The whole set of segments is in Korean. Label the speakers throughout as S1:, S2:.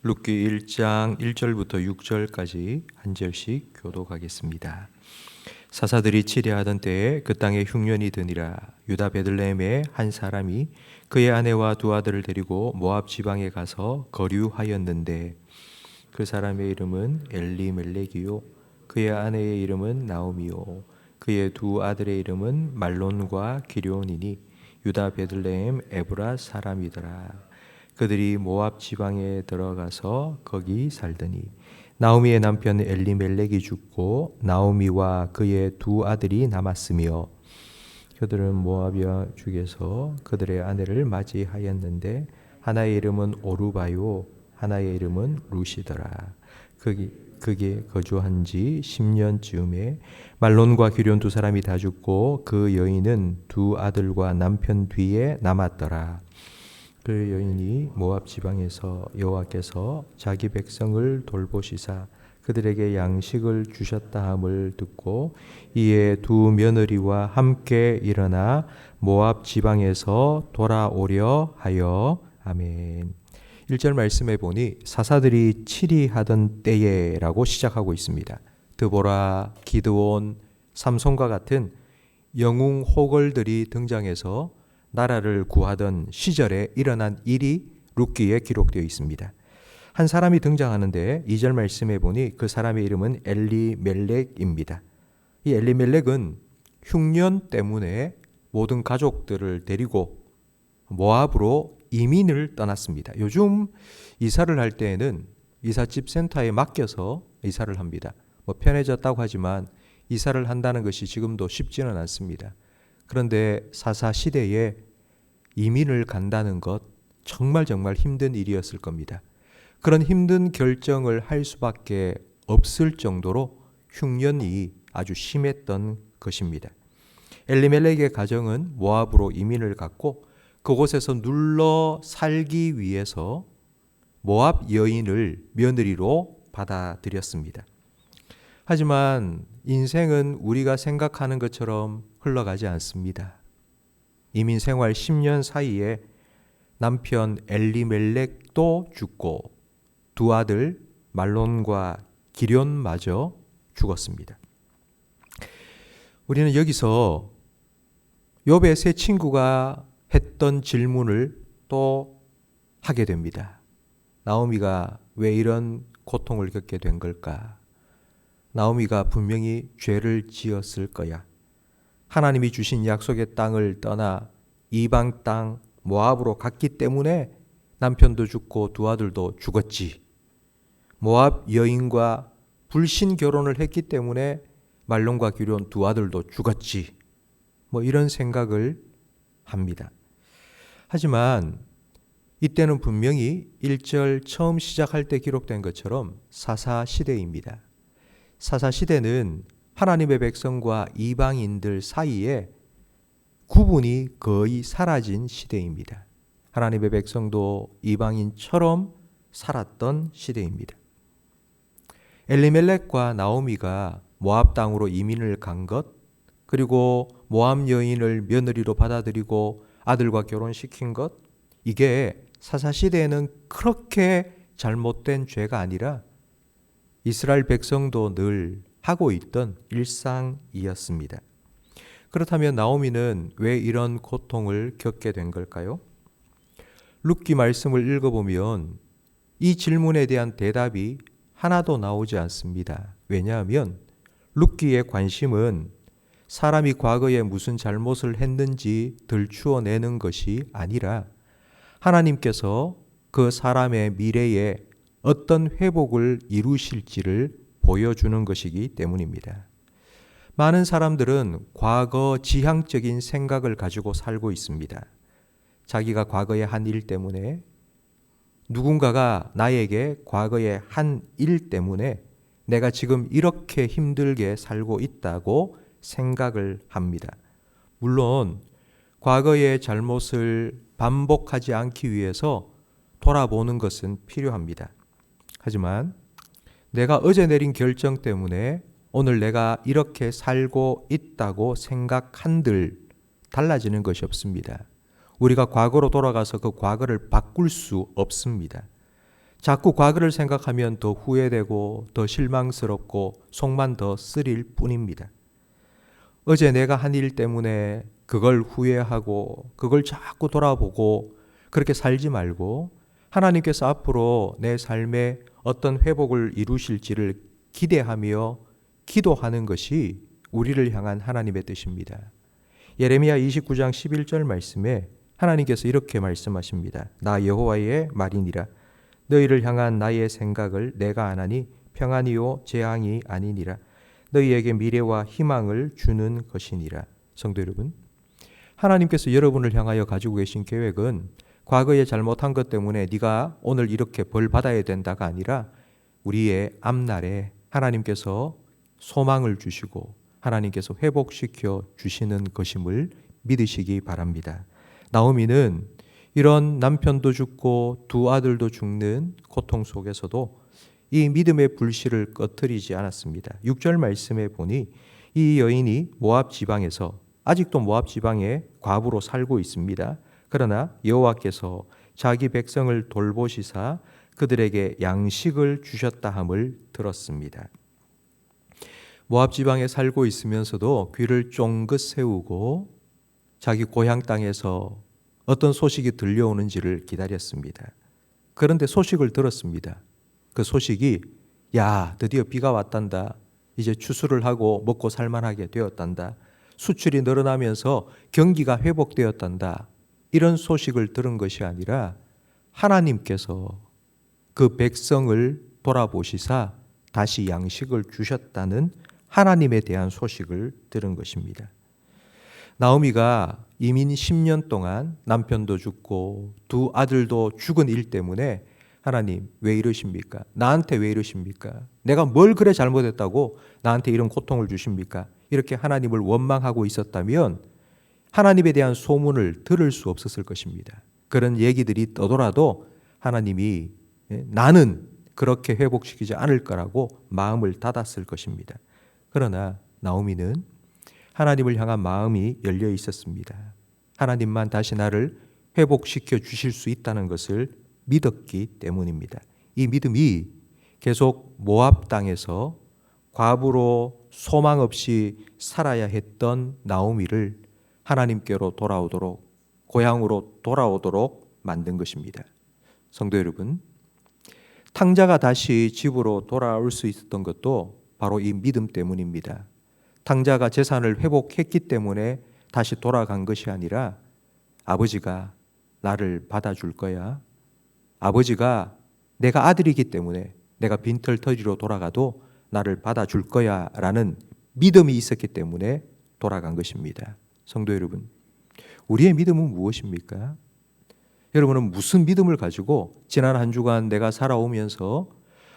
S1: 룻기 1장 1절부터 6절까지 한 절씩 교독하겠습니다. 사사들이 치리하던 때에 그 땅에 흉년이 드니라. 유다 베들레헴의 한 사람이 그의 아내와 두 아들을 데리고 모압 지방에 가서 거류하였는데 그 사람의 이름은 엘리멜렉이요 그의 아내의 이름은 나오미요 그의 두 아들의 이름은 말론과 기럧이니 유다 베들레헴 에브라 사람이더라. 그들이 모압 지방에 들어가서 거기 살더니 나오미의 남편 엘리멜렉이 죽고 나오미와 그의 두 아들이 남았으며 그들은 모압 중에서 그들의 아내를 맞이하였는데 하나의 이름은 오르바요 하나의 이름은 룻이더라. 그게 거주한 지 10년쯤에 말론과 기럧 두 사람이 다 죽고 그 여인은 두 아들과 남편 뒤에 남았더라. 그 여인이 모압 지방에서 여호와께서 자기 백성을 돌보시사 그들에게 양식을 주셨다 함을 듣고 이에 두 며느리와 함께 일어나 모압 지방에서 돌아오려 하여. 아멘. 1절 말씀에 보니 사사들이 치리하던 때에라고 시작하고 있습니다. 드보라, 기드온, 삼손과 같은 영웅 호걸들이 등장해서 나라를 구하던 시절에 일어난 일이 룻기에 기록되어 있습니다. 한 사람이 등장하는데 2절 말씀에 보니 그 사람의 이름은 엘리멜렉입니다. 이 엘리멜렉은 흉년 때문에 모든 가족들을 데리고 모압으로 이민을 떠났습니다. 요즘 이사를 할 때에는 이삿집 센터에 맡겨서 이사를 합니다. 편해졌다고 하지만 이사를 한다는 것이 지금도 쉽지는 않습니다. 그런데 사사 시대에 이민을 간다는 것 정말 힘든 일이었을 겁니다. 그런 힘든 결정을 할 수밖에 없을 정도로 흉년이 아주 심했던 것입니다. 엘리멜렉의 가정은 모압으로 이민을 갔고 그곳에서 눌러 살기 위해서 모압 여인을 며느리로 받아들였습니다. 하지만 인생은 우리가 생각하는 것처럼 흘러가지 않습니다. 이민 생활 10년 사이에 남편 엘리멜렉도 죽고 두 아들 말론과 기럧마저 죽었습니다. 우리는 여기서 욥의 세 친구가 했던 질문을 또 하게 됩니다. 나오미가 왜 이런 고통을 겪게 된 걸까? 나오미가 분명히 죄를 지었을 거야. 하나님이 주신 약속의 땅을 떠나 이방 땅 모압으로 갔기 때문에 남편도 죽고 두 아들도 죽었지. 모압 여인과 불신 결혼을 했기 때문에 말론과 기럧 두 아들도 죽었지. 이런 생각을 합니다. 하지만 이때는 분명히 1절 처음 시작할 때 기록된 것처럼 사사시대입니다. 사사시대는 하나님의 백성과 이방인들 사이에 구분이 거의 사라진 시대입니다. 하나님의 백성도 이방인처럼 살았던 시대입니다. 엘리멜렉과 나오미가 모압 땅으로 이민을 간 것, 그리고 모압 여인을 며느리로 받아들이고 아들과 결혼시킨 것, 이게 사사시대에는 그렇게 잘못된 죄가 아니라 이스라엘 백성도 늘 하고 있던 일상이었습니다. 그렇다면 나오미는 왜 이런 고통을 겪게 된 걸까요? 룻기 말씀을 읽어보면 이 질문에 대한 대답이 하나도 나오지 않습니다. 왜냐하면 룻기의 관심은 사람이 과거에 무슨 잘못을 했는지 들추어내는 것이 아니라 하나님께서 그 사람의 미래에 어떤 회복을 이루실지를 보여주는 것이기 때문입니다. 많은 사람들은 과거 지향적인 생각을 가지고 살고 있습니다. 자기가 과거에 한 일 때문에 누군가가 나에게 과거에 한 일 때문에 내가 지금 이렇게 힘들게 살고 있다고 생각을 합니다. 물론 과거의 잘못을 반복하지 않기 위해서 돌아보는 것은 필요합니다. 하지만 내가 어제 내린 결정 때문에 오늘 내가 이렇게 살고 있다고 생각한들 달라지는 것이 없습니다. 우리가 과거로 돌아가서 그 과거를 바꿀 수 없습니다. 자꾸 과거를 생각하면 더 후회되고 더 실망스럽고 속만 더 쓰릴 뿐입니다. 어제 내가 한 일 때문에 그걸 후회하고 그걸 자꾸 돌아보고 그렇게 살지 말고 하나님께서 앞으로 내 삶에 어떤 회복을 이루실지를 기대하며 기도하는 것이 우리를 향한 하나님의 뜻입니다. 예레미야 29장 11절 말씀에 하나님께서 이렇게 말씀하십니다. 나 여호와의 말이니라. 너희를 향한 나의 생각을 내가 아나니 평안이요 재앙이 아니니라. 너희에게 미래와 희망을 주는 것이니라. 성도 여러분, 하나님께서 여러분을 향하여 가지고 계신 계획은 과거에 잘못한 것 때문에 네가 오늘 이렇게 벌 받아야 된다가 아니라 우리의 앞날에 하나님께서 소망을 주시고 하나님께서 회복시켜 주시는 것임을 믿으시기 바랍니다. 나오미는 이런 남편도 죽고 두 아들도 죽는 고통 속에서도 이 믿음의 불씨를 꺼뜨리지 않았습니다. 6절 말씀에 보니 이 여인이 모압 지방에서 아직도 모압 지방에 과부로 살고 있습니다. 그러나 여호와께서 자기 백성을 돌보시사 그들에게 양식을 주셨다 함을 들었습니다. 모압 지방에 살고 있으면서도 귀를 쫑긋 세우고 자기 고향 땅에서 어떤 소식이 들려오는지를 기다렸습니다. 그런데 소식을 들었습니다. 그 소식이 야, 드디어 비가 왔단다. 이제 추수를 하고 먹고 살만하게 되었단다. 수출이 늘어나면서 경기가 회복되었단다. 이런 소식을 들은 것이 아니라 하나님께서 그 백성을 돌아보시사 다시 양식을 주셨다는 하나님에 대한 소식을 들은 것입니다. 나오미가 이민 10년 동안 남편도 죽고 두 아들도 죽은 일 때문에 하나님 왜 이러십니까? 나한테 왜 이러십니까? 내가 뭘 그래 잘못했다고 나한테 이런 고통을 주십니까? 이렇게 하나님을 원망하고 있었다면 하나님에 대한 소문을 들을 수 없었을 것입니다. 그런 얘기들이 떠돌아도 하나님이 나는 그렇게 회복시키지 않을 거라고 마음을 닫았을 것입니다. 그러나 나오미는 하나님을 향한 마음이 열려 있었습니다. 하나님만 다시 나를 회복시켜 주실 수 있다는 것을 믿었기 때문입니다. 이 믿음이 계속 모압 땅에서 과부로 소망 없이 살아야 했던 나오미를 하나님께로 돌아오도록 고향으로 돌아오도록 만든 것입니다. 성도 여러분, 탕자가 다시 집으로 돌아올 수 있었던 것도 바로 이 믿음 때문입니다. 탕자가 재산을 회복했기 때문에 다시 돌아간 것이 아니라 아버지가 나를 받아줄 거야. 아버지가 내가 아들이기 때문에 내가 빈털터리로 돌아가도 나를 받아줄 거야 라는 믿음이 있었기 때문에 돌아간 것입니다. 성도 여러분, 우리의 믿음은 무엇입니까? 여러분은 무슨 믿음을 가지고 지난 한 주간 내가 살아오면서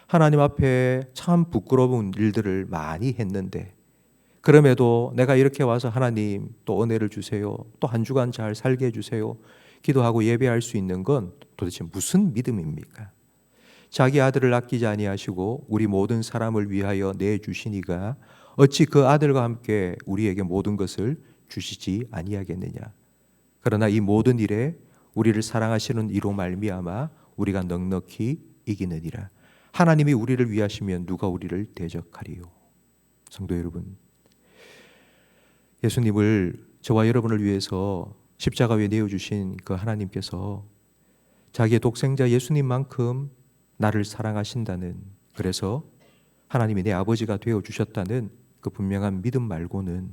S1: 하나님 앞에 참 부끄러운 일들을 많이 했는데 그럼에도 내가 이렇게 와서 하나님 또 은혜를 주세요. 또 한 주간 잘 살게 해주세요. 기도하고 예배할 수 있는 건 도대체 무슨 믿음입니까? 자기 아들을 아끼지 아니하시고 우리 모든 사람을 위하여 내주시니가 어찌 그 아들과 함께 우리에게 모든 것을 주시지 아니하겠느냐. 그러나 이 모든 일에 우리를 사랑하시는 이로 말미암아 우리가 넉넉히 이기느니라. 하나님이 우리를 위하시면 누가 우리를 대적하리요. 성도 여러분, 예수님을 저와 여러분을 위해서 십자가 위에 내어주신 그 하나님께서 자기의 독생자 예수님만큼 나를 사랑하신다는, 그래서 하나님이 내 아버지가 되어주셨다는 그 분명한 믿음 말고는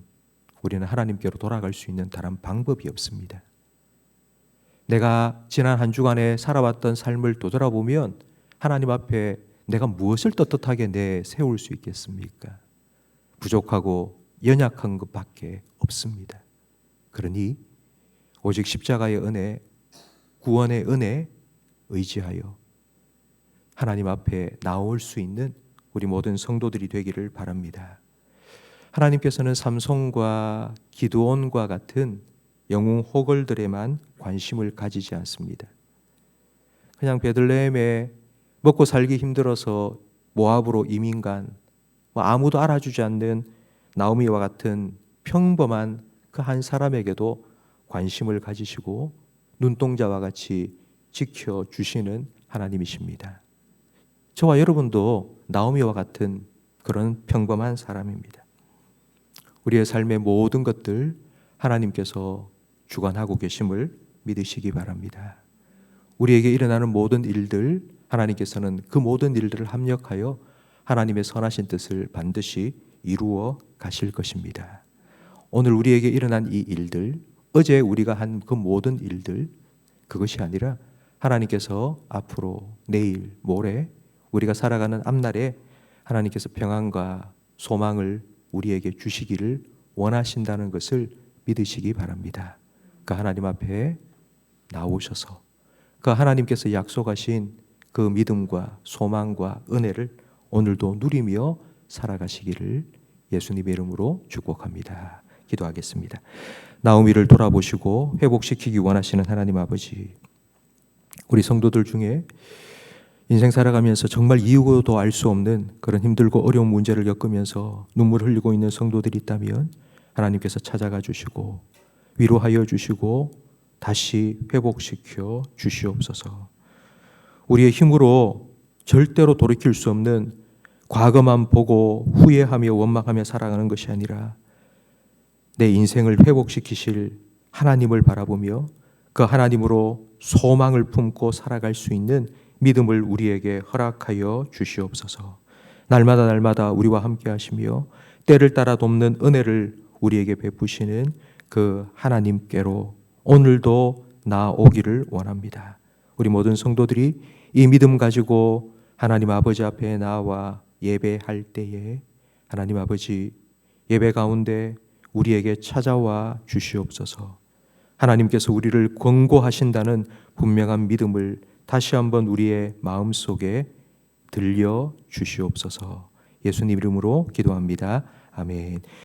S1: 우리는 하나님께로 돌아갈 수 있는 다른 방법이 없습니다. 내가 지난 한 주간에 살아왔던 삶을 되돌아보면 하나님 앞에 내가 무엇을 떳떳하게 내세울 수 있겠습니까? 부족하고 연약한 것밖에 없습니다. 그러니 오직 십자가의 은혜, 구원의 은혜 의지하여 하나님 앞에 나올 수 있는 우리 모든 성도들이 되기를 바랍니다. 하나님께서는 삼손과 기드온과 같은 영웅 호걸들에만 관심을 가지지 않습니다. 그냥 베들레헴에 먹고 살기 힘들어서 모압으로 이민 간 아무도 알아주지 않는 나오미와 같은 평범한 그 한 사람에게도 관심을 가지시고 눈동자와 같이 지켜주시는 하나님이십니다. 저와 여러분도 나오미와 같은 그런 평범한 사람입니다. 우리의 삶의 모든 것들 하나님께서 주관하고 계심을 믿으시기 바랍니다. 우리에게 일어나는 모든 일들, 하나님께서는 그 모든 일들을 합력하여 하나님의 선하신 뜻을 반드시 이루어 가실 것입니다. 오늘 우리에게 일어난 이 일들, 어제 우리가 한 그 모든 일들, 그것이 아니라 하나님께서 앞으로 내일, 모레 우리가 살아가는 앞날에 하나님께서 평안과 소망을 우리에게 주시기를 원하신다는 것을 믿으시기 바랍니다. 그 하나님 앞에 나오셔서 그 하나님께서 약속하신 그 믿음과 소망과 은혜를 오늘도 누리며 살아가시기를 예수님의 이름으로 축복합니다. 기도하겠습니다. 나오미를 돌아보시고 회복시키기 원하시는 하나님 아버지, 우리 성도들 중에 인생 살아가면서 정말 이유도 알 수 없는 그런 힘들고 어려운 문제를 겪으면서 눈물 흘리고 있는 성도들이 있다면 하나님께서 찾아가 주시고 위로하여 주시고 다시 회복시켜 주시옵소서. 우리의 힘으로 절대로 돌이킬 수 없는 과거만 보고 후회하며 원망하며 살아가는 것이 아니라 내 인생을 회복시키실 하나님을 바라보며 그 하나님으로 소망을 품고 살아갈 수 있는 믿음을 우리에게 허락하여 주시옵소서. 날마다 우리와 함께 하시며 때를 따라 돕는 은혜를 우리에게 베푸시는 그 하나님께로 오늘도 나오기를 원합니다. 우리 모든 성도들이 이 믿음 가지고 하나님 아버지 앞에 나와 예배할 때에 하나님 아버지 예배 가운데 우리에게 찾아와 주시옵소서. 하나님께서 우리를 권고하신다는 분명한 믿음을 다시 한번 우리의 마음속에 들려 주시옵소서. 예수님 이름으로 기도합니다. 아멘.